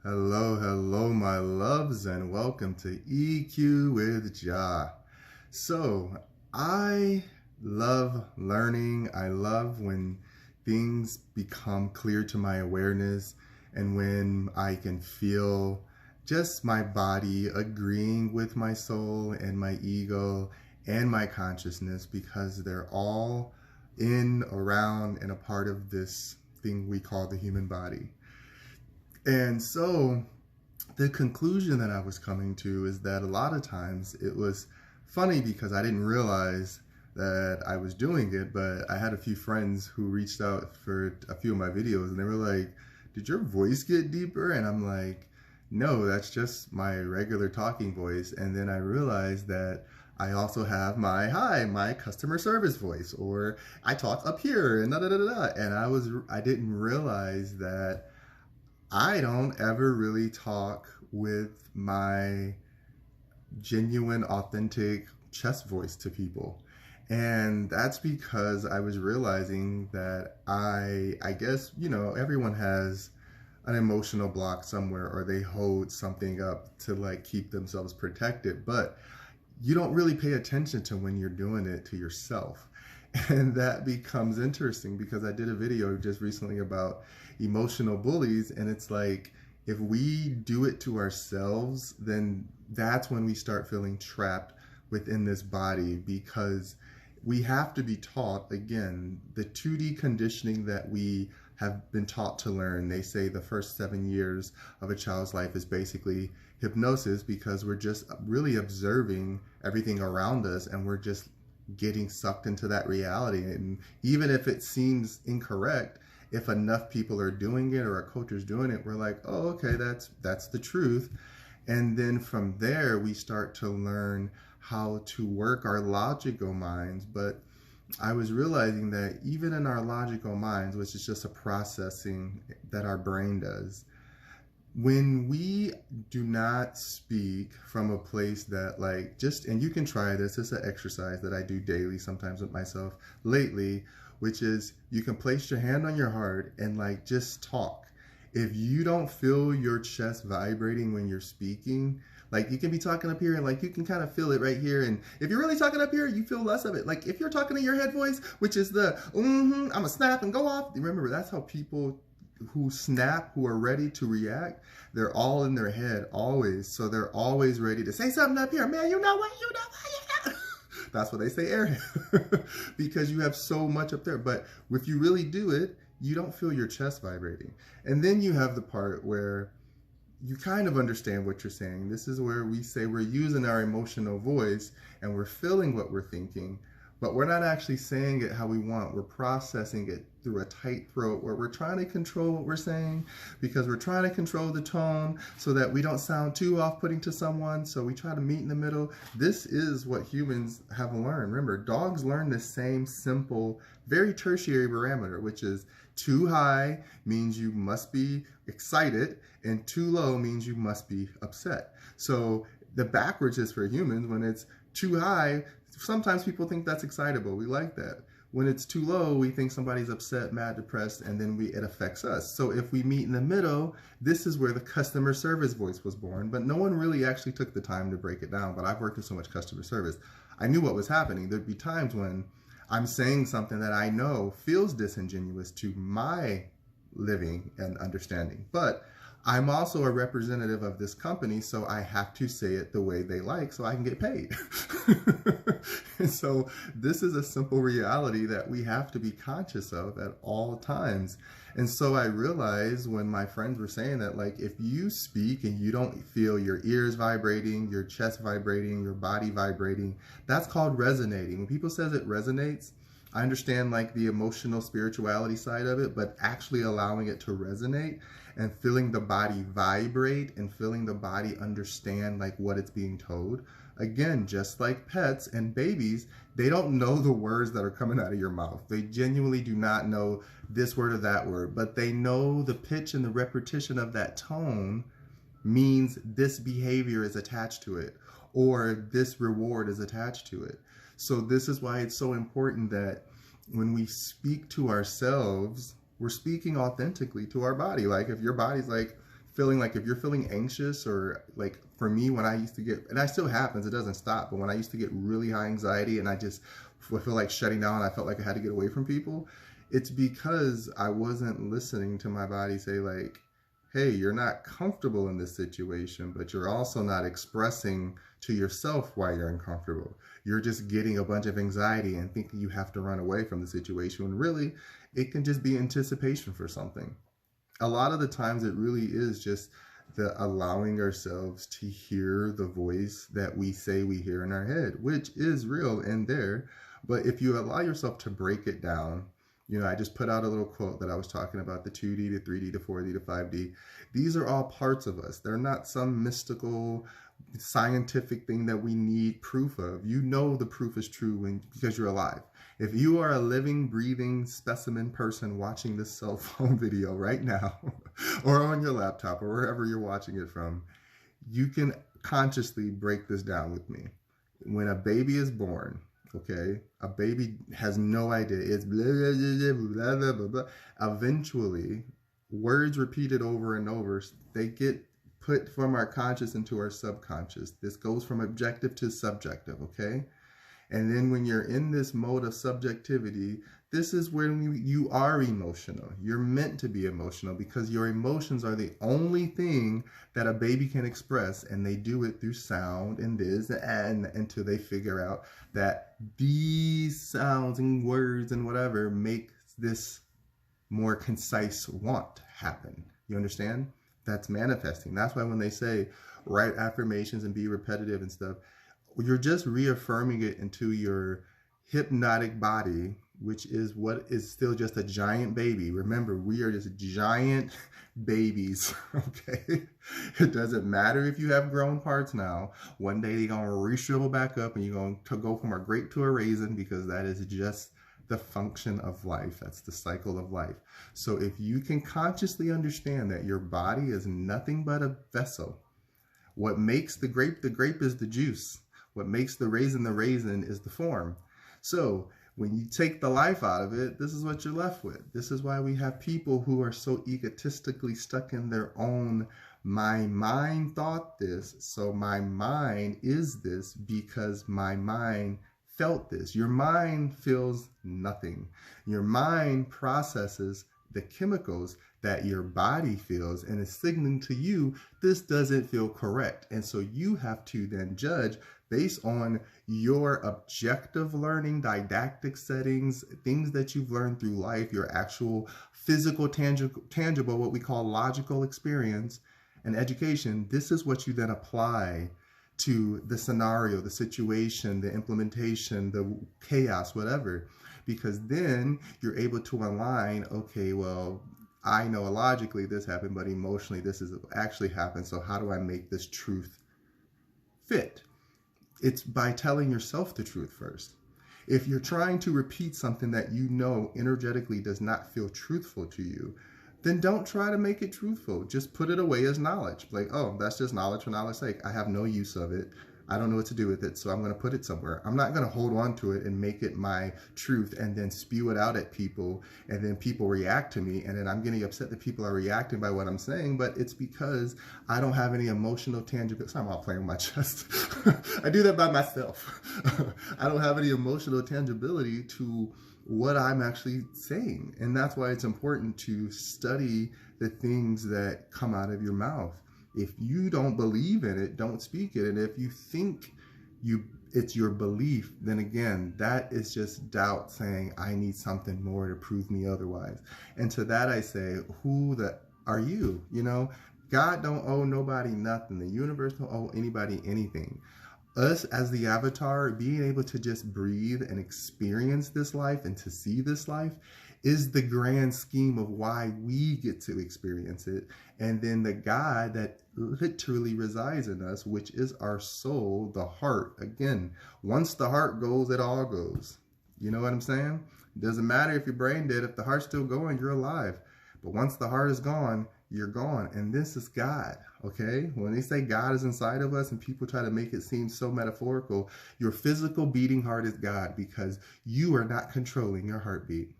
Hello, hello, my loves, and welcome to EQ with Jah. So, I love learning. I love when things become clear to my awareness and when I can feel just my body agreeing with my soul and my ego and my consciousness because they're all in, around, and a part of this thing we call the human body. And so the conclusion that I was coming to is that a lot of times it was funny because I didn't realize that I was doing it, but I had a few friends who reached out for a few of my videos and they were like, did your voice get deeper? And I'm like, no, that's just my regular talking voice. And then I realized that I also have my customer service voice, or I talk up here and da da da da. And I didn't realize that I don't ever really talk with my genuine, authentic chest voice to people. And that's because I was realizing that I guess, everyone has an emotional block somewhere, or they hold something up to like keep themselves protected, but you don't really pay attention to when you're doing it to yourself. And that becomes interesting because I did a video just recently about emotional bullies, and it's like, if we do it to ourselves, then that's when we start feeling trapped within this body, because we have to be taught, again, the 2D conditioning that we have been taught to learn. They say the first 7 years of a child's life is basically hypnosis, because we're just really observing everything around us and we're just getting sucked into that reality. And even if it seems incorrect, if enough people are doing it or a coach is doing it, we're like, oh, okay, that's the truth. And then from there, we start to learn how to work our logical minds. But I was realizing that even in our logical minds, which is just a processing that our brain does, when we do not speak from a place that and you can try this, it's an exercise that I do daily, sometimes with myself lately, which is you can place your hand on your heart and just talk. If you don't feel your chest vibrating when you're speaking, you can be talking up here and you can kind of feel it right here. And if you're really talking up here, you feel less of it. If you're talking in your head voice, which is the, I'm gonna snap and go off. Remember, that's how people who snap, who are ready to react, they're all in their head always. So they're always ready to say something up here. Man, you know what? That's what they say, airhead, because you have so much up there. But if you really do it, you don't feel your chest vibrating. And then you have the part where you kind of understand what you're saying. This is where we say we're using our emotional voice and we're feeling what we're thinking, but we're not actually saying it how we want. We're processing it through a tight throat where we're trying to control what we're saying, because we're trying to control the tone so that we don't sound too off-putting to someone. So we try to meet in the middle. This is what humans have learned. Remember, dogs learn the same simple, very tertiary parameter, which is too high means you must be excited and too low means you must be upset. So the backwards is for humans. When it's too high, sometimes people think that's excitable. We like that. When it's too low, we think somebody's upset, mad, depressed, and then it affects us. So if we meet in the middle, this is where the customer service voice was born, but no one really actually took the time to break it down. But I've worked in so much customer service, I knew what was happening. There'd be times when I'm saying something that I know feels disingenuous to my living and understanding, but I'm also a representative of this company, so I have to say it the way they like so I can get paid. And so this is a simple reality that we have to be conscious of at all times. And so I realized when my friends were saying that, if you speak and you don't feel your ears vibrating, your chest vibrating, your body vibrating, that's called resonating. When people says it resonates, I understand the emotional spirituality side of it, but actually allowing it to resonate and feeling the body vibrate and feeling the body understand what it's being told. Again, just like pets and babies, they don't know the words that are coming out of your mouth. They genuinely do not know this word or that word, but they know the pitch and the repetition of that tone means this behavior is attached to it, or this reward is attached to it. So this is why it's so important that when we speak to ourselves, we're speaking authentically to our body. If your body's feeling like if you're feeling anxious, or like for me, when I used to get, and that still happens, it doesn't stop, but when I used to get really high anxiety and I just would feel like shutting down, I felt like I had to get away from people, it's because I wasn't listening to my body say like, hey, you're not comfortable in this situation, but you're also not expressing to yourself why you're uncomfortable. You're just getting a bunch of anxiety and thinking you have to run away from the situation when really it can just be anticipation for something. A lot of the times it really is just the allowing ourselves to hear the voice that we say we hear in our head, which is real and there. But if you allow yourself to break it down, you know, I just put out a little quote that I was talking about, the 2D to 3D to 4D to 5D. These are all parts of us. They're not some mystical scientific thing that we need proof of. You know the proof is true because you're alive. If you are a living, breathing specimen person watching this cell phone video right now, or on your laptop, or wherever you're watching it from, you can consciously break this down with me. When a baby is born, okay, a baby has no idea. It's blah, blah, blah, blah, blah, blah. Eventually, words repeated over and over, they get put from our conscious into our subconscious. This goes from objective to subjective, okay? And then when you're in this mode of subjectivity, this is when you are emotional. You're meant to be emotional because your emotions are the only thing that a baby can express, and they do it through sound and this and until they figure out that these sounds and words and whatever make this more concise want happen. You understand? That's manifesting. That's why when they say write affirmations and be repetitive and stuff, you're just reaffirming it into your hypnotic body, which is what is still just a giant baby. Remember, we are just giant babies, okay? It doesn't matter if you have grown parts now. One day they're going to re-shrivel back up and you're going to go from a grape to a raisin, because that is just the function of life. That's the cycle of life. So if you can consciously understand that your body is nothing but a vessel, what makes the grape is the juice. What makes the raisin is the form. So when you take the life out of it, this is what you're left with. This is why we have people who are so egotistically stuck in their own, my mind thought this, so my mind is this because my mind felt this. Your mind feels nothing. Your mind processes the chemicals that your body feels and is signaling to you, this doesn't feel correct. And so you have to then judge based on your objective learning, didactic settings, things that you've learned through life, your actual physical, tangible, what we call logical experience and education. This is what you then apply to the scenario, the situation, the implementation, the chaos, whatever. Because then you're able to align, okay, well, I know logically this happened, but emotionally this is actually happened. So how do I make this truth fit? It's by telling yourself the truth first. If you're trying to repeat something that you know energetically does not feel truthful to you, then don't try to make it truthful. Just put it away as knowledge. Like, oh, that's just knowledge for knowledge's sake. I have no use of it. I don't know what to do with it, so I'm going to put it somewhere. I'm not going to hold on to it and make it my truth and then spew it out at people, and then people react to me, and then I'm getting upset that people are reacting by what I'm saying, but it's because I don't have any emotional tangible. So I'm all playing with my chest. I do that by myself. I don't have any emotional tangibility to what I'm actually saying, and that's why it's important to study the things that come out of your mouth. If you don't believe in it, don't speak it. And if you think it's your belief, then again, that is just doubt saying, I need something more to prove me otherwise. And to that I say, who are you? You know, God don't owe nobody nothing. The universe don't owe anybody anything. Us as the avatar, being able to just breathe and experience this life and to see this life is the grand scheme of why we get to experience it. And then the God that literally resides in us, which is our soul, the heart. Again, once the heart goes, it all goes. You know what I'm saying? It doesn't matter if your brain dead. If the heart's still going, you're alive. But once the heart is gone, you're gone. And this is God, okay? When they say God is inside of us and people try to make it seem so metaphorical, your physical beating heart is God because you are not controlling your heartbeat.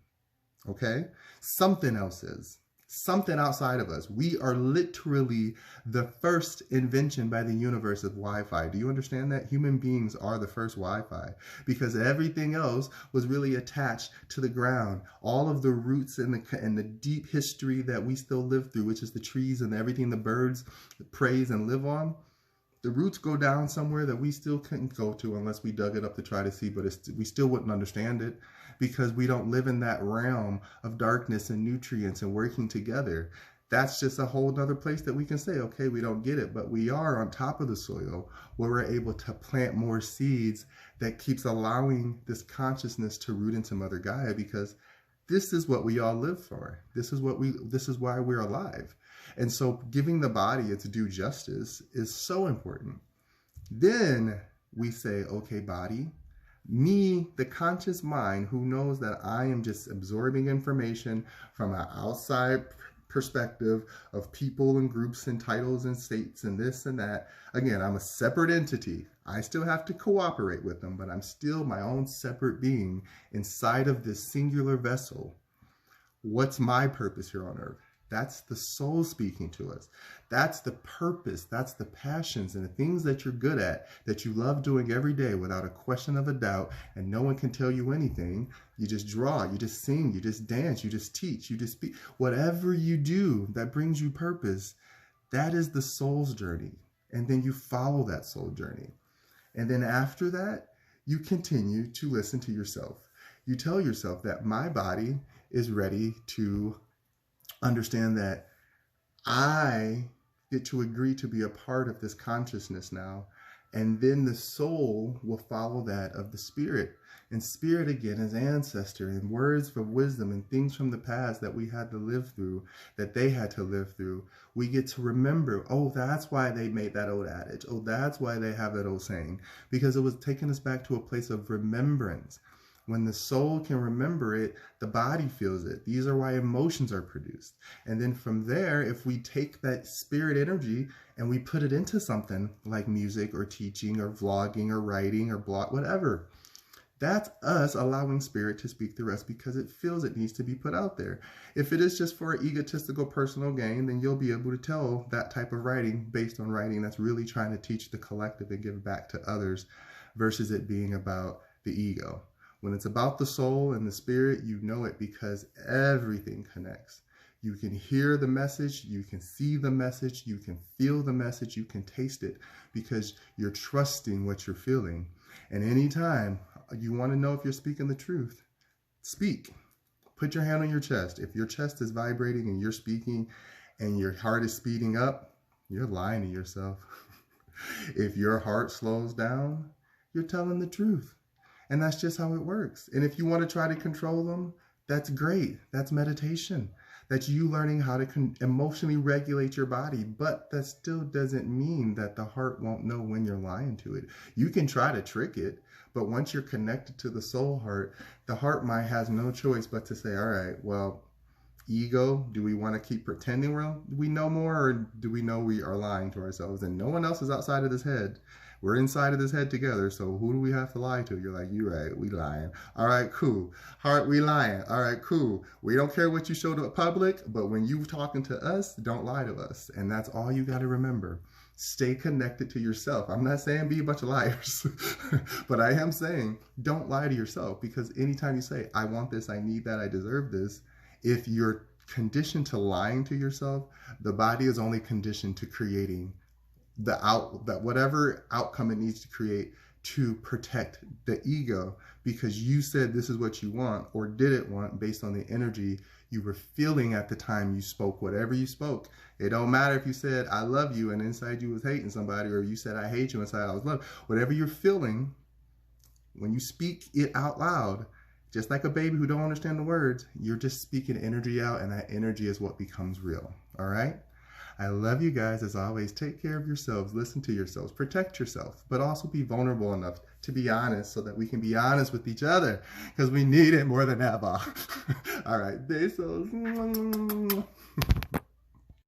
Okay? Something else is. something outside of us. We are literally the first invention by the universe of Wi-Fi. Do you understand that? Human beings are the first Wi-Fi, because everything else was really attached to the ground. All of the roots and the deep history that we still live through, which is the trees and everything the birds praise and live on, the roots go down somewhere that we still couldn't go to unless we dug it up to try to see, but we still wouldn't understand it, because we don't live in that realm of darkness and nutrients and working together. That's just a whole other place that we can say, okay, we don't get it, but we are on top of the soil where we're able to plant more seeds that keeps allowing this consciousness to root into Mother Gaia, because this is what we all live for. This is why we're alive. And so giving the body its due justice is so important. Then we say, okay, body, me, the conscious mind who knows that I am just absorbing information from an outside perspective of people and groups and titles and states and this and that. Again, I'm a separate entity. I still have to cooperate with them, but I'm still my own separate being inside of this singular vessel. What's my purpose here on earth? That's the soul speaking to us. That's the purpose. That's the passions and the things that you're good at, that you love doing every day without a question of a doubt, and no one can tell you anything. You just draw, you just sing, you just dance, you just teach, you just speak. Whatever you do that brings you purpose, that is the soul's journey. And then you follow that soul journey. And then after that, you continue to listen to yourself. You tell yourself that my body is ready to understand that I get to agree to be a part of this consciousness now. And then the soul will follow that of the spirit. And spirit, again, is ancestor and words of wisdom and things from the past that we had to live through, that they had to live through. We get to remember, oh, that's why they made that old adage. Oh, that's why they have that old saying. Because it was taking us back to a place of remembrance. When the soul can remember it, the body feels it. These are why emotions are produced. And then from there, if we take that spirit energy and we put it into something like music or teaching or vlogging or writing or blog, whatever, that's us allowing spirit to speak through us because it feels it needs to be put out there. If it is just for egotistical personal gain, then you'll be able to tell that type of writing based on writing that's really trying to teach the collective and give back to others versus it being about the ego. When it's about the soul and the spirit, you know it because everything connects. You can hear the message, you can see the message, you can feel the message, you can taste it because you're trusting what you're feeling. And anytime you want to know if you're speaking the truth, speak. Put your hand on your chest. If your chest is vibrating and you're speaking and your heart is speeding up, you're lying to yourself. If your heart slows down, you're telling the truth. And that's just how it works. And if you want to try to control them, that's great. That's meditation. That's you learning how to emotionally regulate your body. But that still doesn't mean that the heart won't know when you're lying to it. You can try to trick it. But once you're connected to the soul heart, the heart mind has no choice but to say, all right, well, ego, do we want to keep pretending we know more, or do we know we are lying to ourselves? And no one else is outside of this head. We're inside of this head together, so who do we have to lie to? You're like, you're right, we lying. All right, cool. Heart, we lying. All right, cool. We don't care what you show to the public, but when you talking to us, don't lie to us. And that's all you got to remember. Stay connected to yourself. I'm not saying be a bunch of liars, but I am saying don't lie to yourself, because anytime you say, I want this, I need that, I deserve this, if you're conditioned to lying to yourself, the body is only conditioned to creating that whatever outcome it needs to create to protect the ego, because you said this is what you want or didn't want based on the energy you were feeling at the time you spoke whatever you spoke. It don't matter if you said I love you and inside you was hating somebody, or you said I hate you inside I was love. Whatever you're feeling, when you speak it out loud, just like a baby who don't understand the words, you're just speaking energy out, and that energy is what becomes real. All right? I love you guys. As always, take care of yourselves, listen to yourselves, protect yourself, but also be vulnerable enough to be honest so that we can be honest with each other, because we need it more than ever. All right, besos.